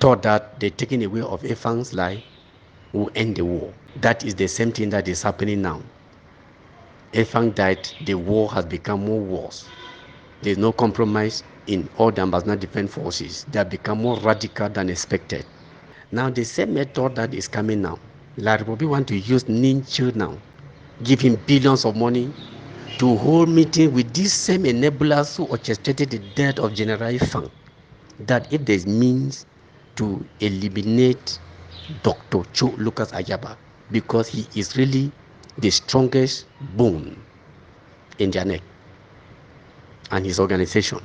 thought that the taking away of Efang's life will end the war. That is the same thing that is happening now. Efang died, the war has become more worse. There's no compromise in all the Ambazonia Defense Forces. They have become more radical than expected. Now the same method that is coming now, La Republic want to use Ninja now, give him billions of money to hold meeting with these same enablers who orchestrated the death of General Fang. That if there's means to eliminate Dr. Cho Lucas Ayaba, because he is really the strongest bone in their neck and his organization.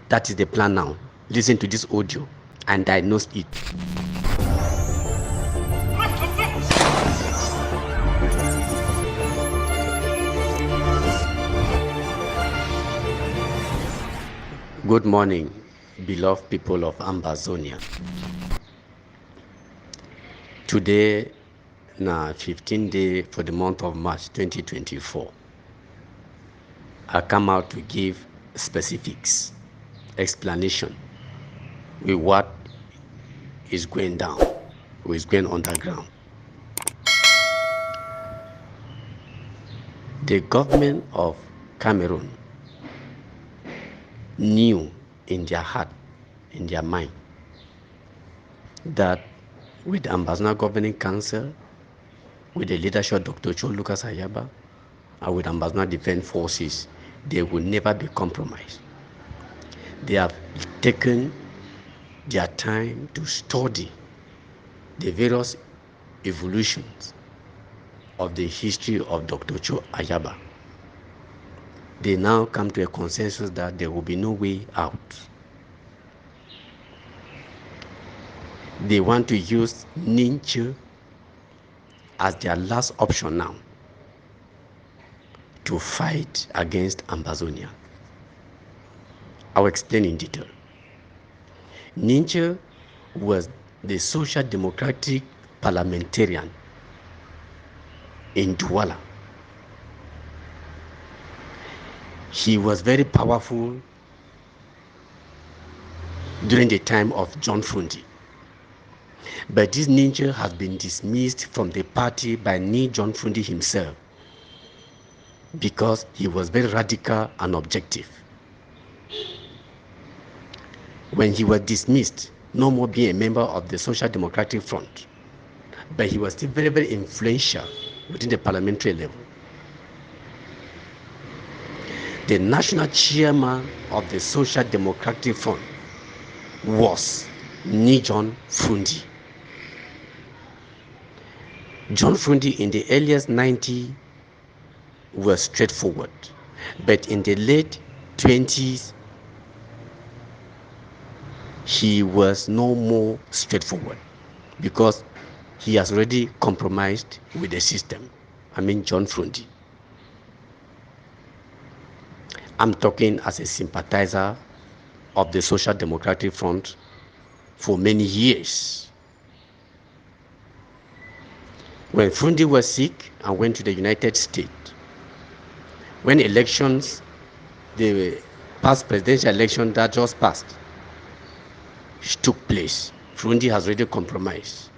That is the plan now. Listen to this audio and diagnose it. Good morning, beloved people of Ambazonia. Today, na 15th day for the month of March 2024. I come out to give specifics, explanation with what is going down, what is going underground. The government of Cameroon knew in their heart, in their mind, that with the Ambazonia Governing Council, with the leadership of Dr. Cho Lucas Ayaba, and with Ambazonia Defense Forces, they will never be compromised. They have taken their time to study the various evolutions of the history of Dr. Cho Ayaba. They now come to a consensus that there will be no way out. They want to use Ninja as their last option now to fight against Ambazonia. I'll explain in detail. Ninja was the social democratic parliamentarian in Douala. He was very powerful during the time of John Frundi. But this Ninja has been dismissed from the party by John Frundi himself because he was very radical and objective. When he was dismissed, no more being a member of the Social Democratic Front, but he was still very, very influential within the parliamentary level. The national chairman of the Social Democratic Front was John Frundi. John Frundi in the earliest 90s was straightforward, but in the late 20s, he was no more straightforward because he has already compromised with the system. I mean John Frundi. I'm talking as a sympathizer of the Social Democratic Front for many years. When Frundi was sick and went to the United States, when elections, the past presidential election that just passed, took place, Frundi has already compromised.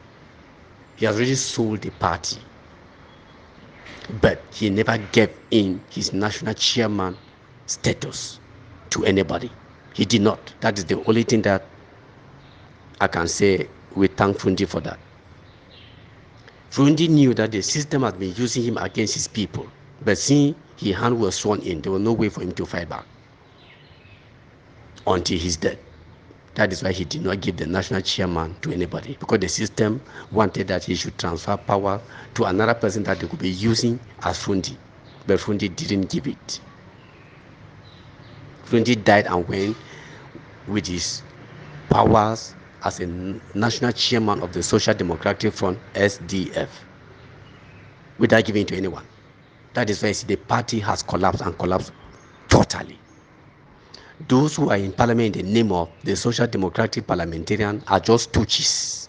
He has already sold the party. But he never gave in his national chairman status to anybody. He did not. That is the only thing that I can say. We thank Frundi for that. Frundi knew that the system had been using him against his people, but since his hand was sworn in, there was no way for him to fight back until his death. That is why he did not give the national chairman to anybody, because the system wanted that he should transfer power to another person that they could be using as Frundi, but Frundi didn't give it. Frundi died and went with his powers as a national chairman of the Social Democratic Front, SDF, without giving it to anyone. That is why the party has collapsed and collapsed totally. Those who are in parliament in the name of the Social Democratic Parliamentarian are just stooges.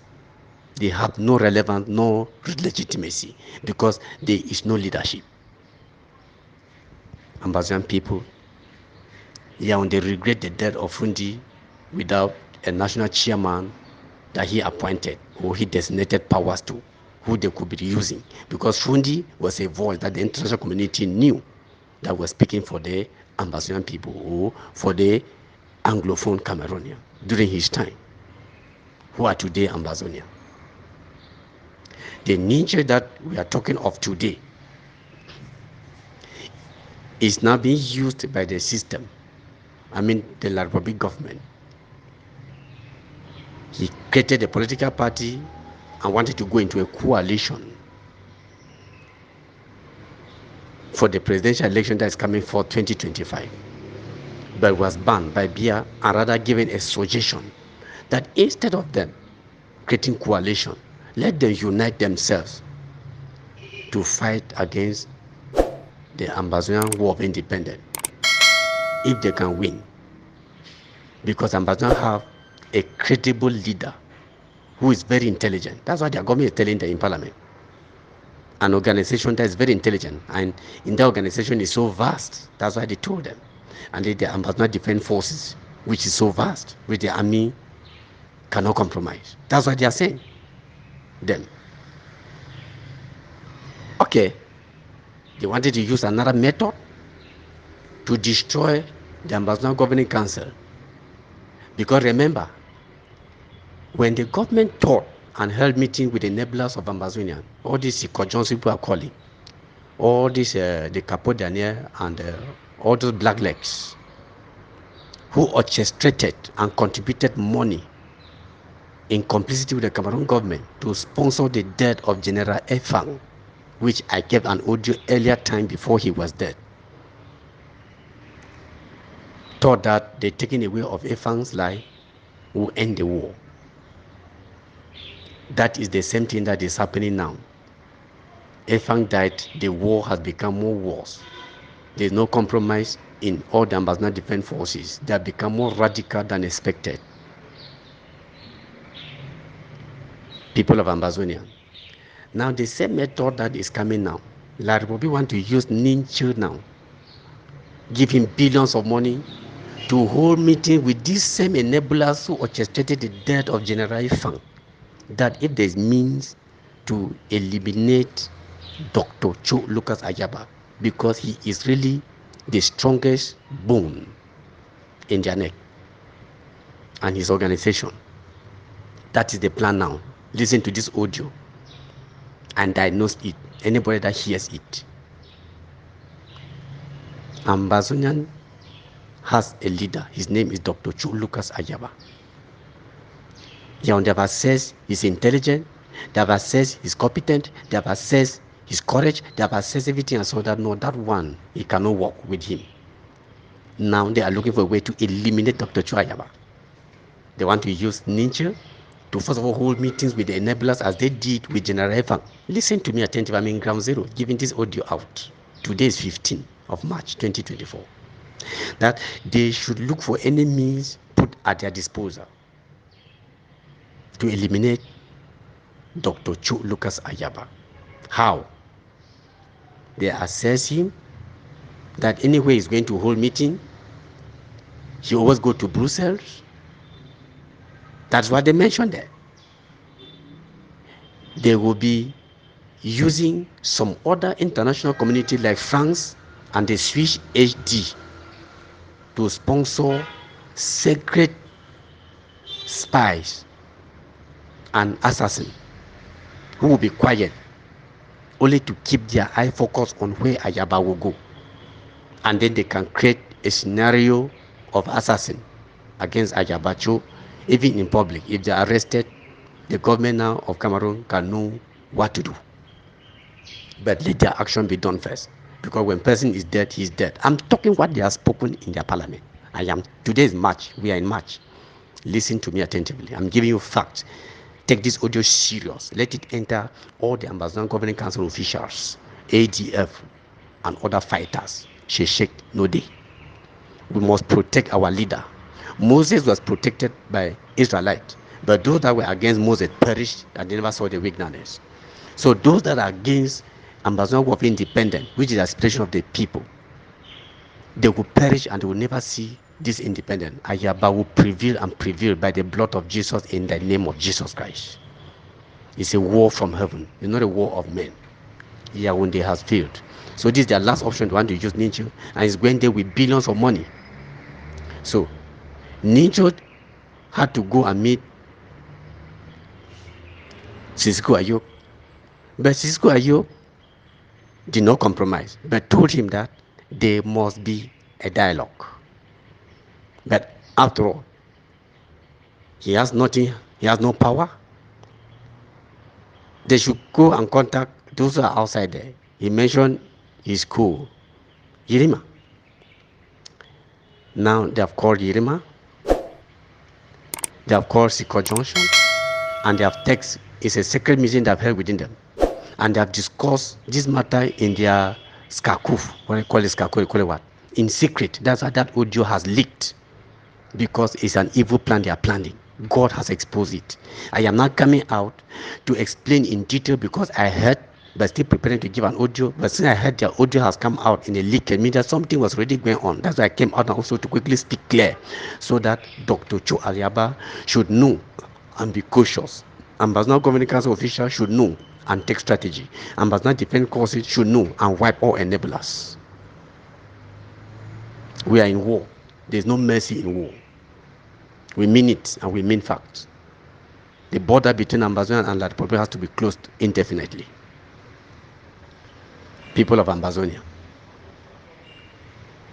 They have no relevance, no legitimacy, because there is no leadership. Ambazonian people, they regret the death of Frundi without a national chairman that he appointed or he designated powers to, who they could be using. Because Fundi was a voice that the international community knew that was speaking for the Ambazonian people or for the Anglophone Cameroonian during his time, who are today Ambazonia. The nature that we are talking of today is now being used by the system, the La Republic government. He created a political party and wanted to go into a coalition for the presidential election that is coming for 2025, but was banned by Bia and rather given a suggestion that instead of them creating coalition, let them unite themselves to fight against the Ambazonian War of Independence if they can win. Because Ambazonians have a credible leader who is very intelligent. That's what their government is telling them in parliament. An organization that is very intelligent, and in that organization is so vast. That's why they told them. And the Ambazonian Defense Forces, which is so vast, which the army cannot compromise. That's what they are saying. Them. Okay. They wanted to use another method to destroy the Ambazonian Governing Council. Because remember, when the government taught and held meetings with the enablers of Ambazonia, all these precautions people are calling, all these the Capo Daniel and all those blacklegs who orchestrated and contributed money in complicity with the Cameroon government to sponsor the death of General Efang, which I gave an audio earlier time before he was dead, thought that the taking away of Efang's life will end the war. That is the same thing that is happening now. Efang died, the war has become more worse. There's no compromise in all the Ambazonian Defense Forces. They have become more radical than expected. People of Ambazonia. Now the same method that is coming now, La Republic want to use Ninchu now, give him billions of money to hold meeting with these same enablers who orchestrated the death of General Fang, that if there's means to eliminate Dr. Cho Lucas Ayaba, because he is really the strongest bone in their neck and his organization. That is the plan now. Listen to this audio and diagnose it. Anybody that hears it. Ambazonian has a leader. His name is Dr. Cho Lucas Ayaba. They have assessed his intelligence, they have assessed his competence, they have assessed his courage, they have assessed everything, and so that no, that one, he cannot work with him. Now they are looking for a way to eliminate Dr. Cho Ayaba. They want to use Ninja to first of all hold meetings with the enablers as they did with General Efang. Listen to me attentively. I'm in ground zero, giving this audio out. Today is 15th of March 2024. That they should look for any means put at their disposal to eliminate Dr. Cho Lucas Ayaba. How? They assess him that anyway he's going to hold meeting, he always go to Brussels. That's what they mentioned there. They will be using some other international community like France and the Swiss HD to sponsor secret spies and assassins who will be quiet, only to keep their eye focused on where Ayaba will go. And then they can create a scenario of assassin against Ayaba Cho, even in public. If they are arrested, the government now of Cameroon can know what to do. But let their action be done first. Because when person is dead, he's dead. I'm talking what they have spoken in their parliament. Today is March. We are in March. Listen to me attentively. I'm giving you facts. Take this audio serious. Let it enter all the Ambazonia Governing Council officials, ADF, and other fighters. Sheshek Node. We must protect our leader. Moses was protected by Israelites, but those that were against Moses perished and they never saw the wilderness. So those that are against Ambazonia War of Independence, which is the aspiration of the people, they will perish and they will never see this independence, Ayaba will prevail and prevail by the blood of Jesus in the name of Jesus Christ. It's a war from heaven. It's not a war of men. Yaoundé has failed. So this is their last option to want to use Ninjo, and it's going there with billions of money. So Ninjo had to go and meet Sisiko Ayok, but Sisiko Ayok did not compromise, but told him that there must be a dialogue. But after all, he has nothing, he has no power. They should go and contact those who are outside there. He mentioned his school, Yerima. Now they have called Yerima, they have called Siko Junction, and they have text. It's a secret meeting they have held within them. And they have discussed this matter in their skakuf, what I call it skakuf, call it what? In secret. That's why that audio has leaked, because it's an evil plan they are planning. God has exposed it. I am not coming out to explain in detail because I heard, but still preparing to give an audio. But since I heard their audio has come out in a leak, it means that something was already going on. That's why I came out and also to quickly speak clear, so that Dr. Cho Ayaba should know and be cautious. Ambazonia Governing Council officials should know and take strategy. Ambazonia Defense Forces should know and wipe all enablers. We are in war. There's no mercy in war. We mean it and we mean facts. The border between Ambazonia and La Republic has to be closed indefinitely. People of Ambazonia.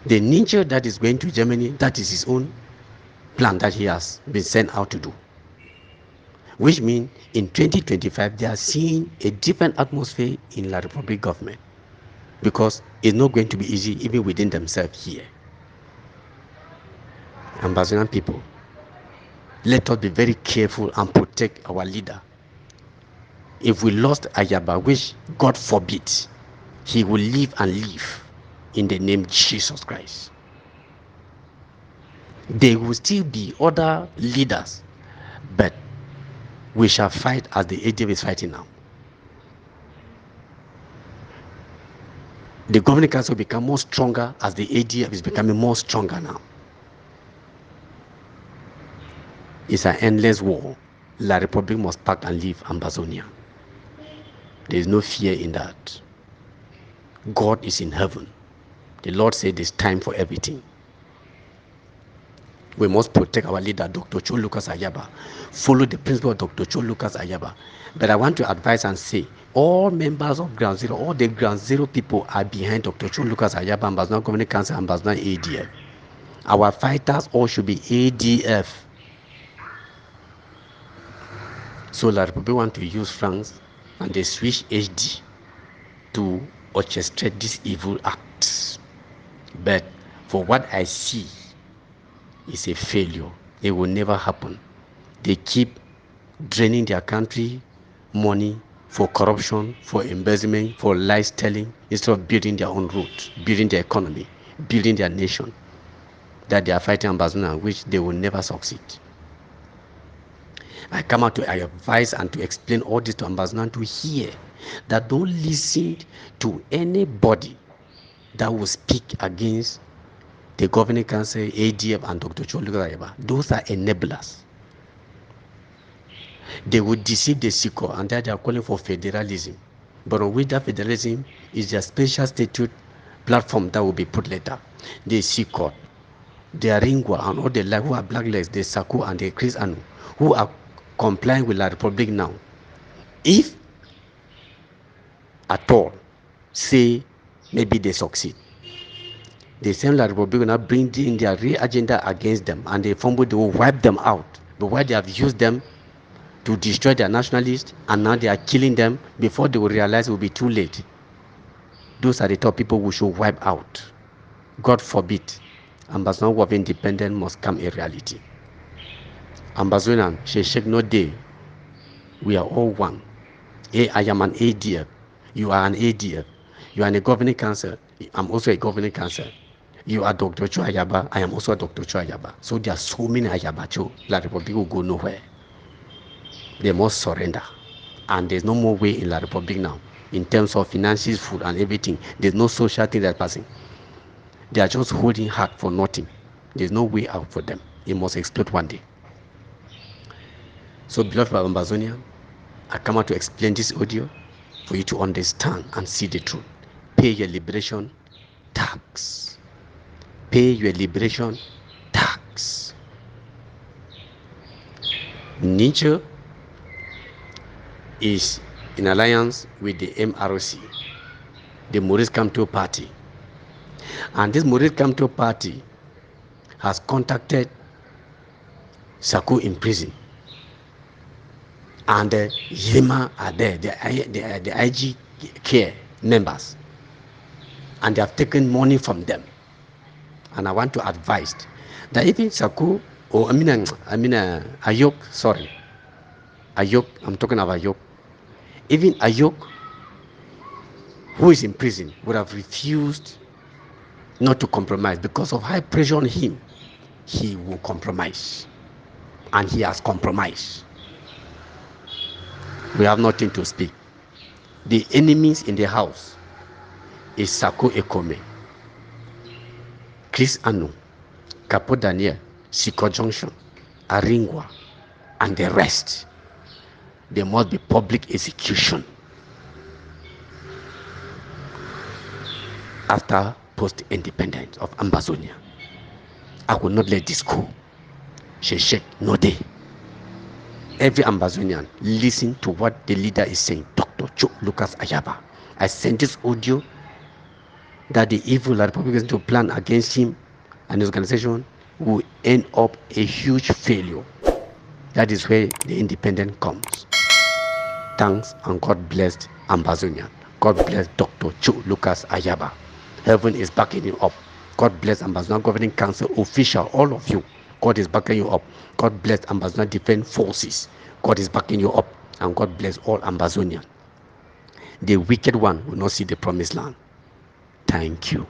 The ninja that is going to Germany, that is his own plan that he has been sent out to do. Which means in 2025, they are seeing a different atmosphere in La Republic government, because it's not going to be easy even within themselves here. Ambazonian people, let us be very careful and protect our leader. If we lost Ayaba, which God forbid, he will live and live in the name of Jesus Christ. There will still be other leaders, but we shall fight as the ADF is fighting now. The governing council will become more stronger as the ADF is becoming more stronger now. It's an endless war. La Republic must pack and leave Ambazonia. There is no fear in that. God is in heaven. The Lord said it's time for everything. We must protect our leader, Dr. Cho Lucas Ayaba. Follow the principle of Dr. Cho Lucas Ayaba. But I want to advise and say, all members of Ground Zero, all the Ground Zero people are behind Dr. Cho Lucas Ayaba, Ambazonia Governing Council, Ambazonia ADF. Our fighters all should be ADF. So La Republic want to use France and they switch HD to orchestrate this evil act. But for what I see, it's a failure. It will never happen. They keep draining their country money for corruption, for embezzlement, for lies telling, instead of building their own road, building their economy, building their nation, that they are fighting Ambazonia, which they will never succeed. I come out to advise and to explain all this to Ambazonia to hear that don't listen to anybody that will speak against the governing council, ADF, and Dr. Cho Lucas Ayaba. Those are enablers. They will deceive the Siko, and that they are calling for federalism. But on which that federalism is their special statute platform that will be put later. The Siko, the Ringwa, and all the who are blacklegs, the Saku and the Chris Anu, who are complying with La Republic now. If at all, say maybe they succeed, the same La Republic will now bring in their real agenda against them, and they will wipe them out. But why they have used them to destroy their nationalists, and now they are killing them before they will realize it will be too late. Those are the top people we should wipe out. God forbid, Ambazonia War of Independence must come a reality. Ambazonian, Sheshek no day. We are all one. I am an ADF. You are an ADF. You are in a governing council. I'm also a governing council. You are Dr. Cho Ayaba. I am also a Dr. Cho Ayaba. So there are so many Ayaba Cho. La Republic will go nowhere. They must surrender. And there's no more way in La Republic now. In terms of finances, food, and everything, there's no social thing that's passing. They are just holding hard for nothing. There's no way out for them. It must explode one day. So, beloved of Ambazonia, I come out to explain this audio for you to understand and see the truth. Pay your liberation tax. Pay your liberation tax. Niger is in alliance with the MRC, the Maurice Kamto party. And this Maurice Kamto party has contacted Saku in prison. And the Yema are there, the IG care members. And they have taken money from them. And I want to advise that even Saku, or Ayok, sorry. Ayok, I'm talking about Ayok. Even Ayok, who is in prison, would have refused not to compromise. Because of high pressure on him, he will compromise. And he has compromised. We have nothing to speak. The enemies in the house is Sako Ekome, Chris Anu, Capo Daniel, Siko Junction, Aringwa, and the rest. There must be public execution after post-independence of Ambazonia. I will not let this go. Sheshek, no day. Every Ambazonian, listen to what the leader is saying, Dr. Cho Lucas Ayaba. I sent this audio that the evil that the Republicans to plan against him and his organization will end up a huge failure. That is where the independence comes. Thanks and God bless Ambazonia. God bless Dr. Cho Lucas Ayaba. Heaven is backing you up. God bless Ambazonia Governing Council official, all of you. God is backing you up. God bless Ambazonia Defense Forces. God is backing you up. And God bless all Ambazonians. The wicked one will not see the promised land. Thank you.